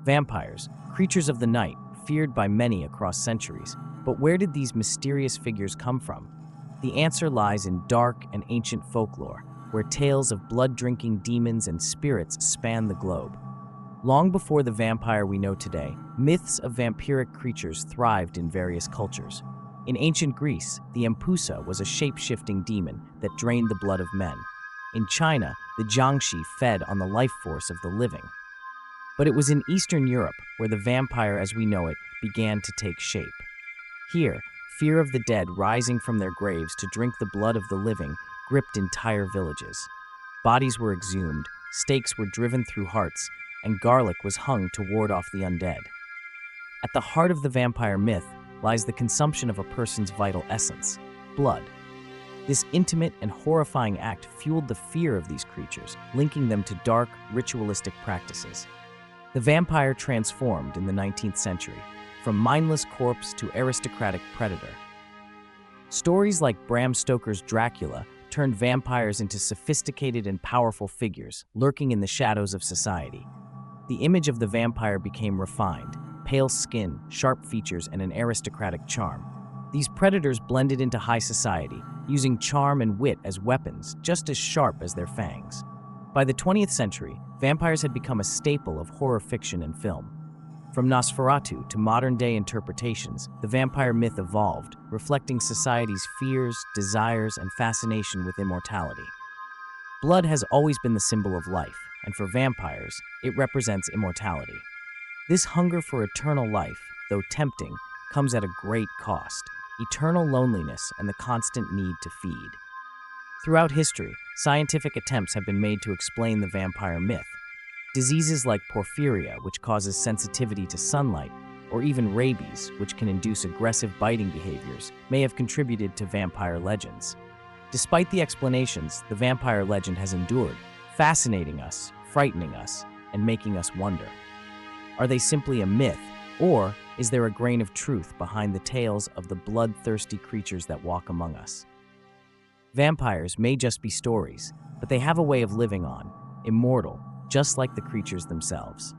Vampires, creatures of the night, feared by many across centuries. But where did these mysterious figures come from? The answer lies in dark and ancient folklore, where tales of blood-drinking demons and spirits span the globe. Long before the vampire we know today, myths of vampiric creatures thrived in various cultures. In ancient Greece, the Empusa was a shape-shifting demon that drained the blood of men. In China, the Jiangshi fed on the life force of the living. But it was in Eastern Europe where the vampire as we know it began to take shape. Here, fear of the dead rising from their graves to drink the blood of the living gripped entire villages. Bodies were exhumed, stakes were driven through hearts, and garlic was hung to ward off the undead. At the heart of the vampire myth lies the consumption of a person's vital essence, blood. This intimate and horrifying act fueled the fear of these creatures, linking them to dark, ritualistic practices. The vampire transformed in the 19th century, from mindless corpse to aristocratic predator. Stories like Bram Stoker's Dracula turned vampires into sophisticated and powerful figures, lurking in the shadows of society. The image of the vampire became refined, pale skin, sharp features, and an aristocratic charm. These predators blended into high society, using charm and wit as weapons, just as sharp as their fangs. By the 20th century, vampires had become a staple of horror fiction and film. From Nosferatu to modern-day interpretations, the vampire myth evolved, reflecting society's fears, desires, and fascination with immortality. Blood has always been the symbol of life, and for vampires, it represents immortality. This hunger for eternal life, though tempting, comes at a great cost: eternal loneliness and the constant need to feed. Throughout history, scientific attempts have been made to explain the vampire myth. Diseases like porphyria, which causes sensitivity to sunlight, or even rabies, which can induce aggressive biting behaviors, may have contributed to vampire legends. Despite the explanations, the vampire legend has endured, fascinating us, frightening us, and making us wonder. Are they simply a myth, or is there a grain of truth behind the tales of the bloodthirsty creatures that walk among us? Vampires may just be stories, but they have a way of living on, immortal, just like the creatures themselves.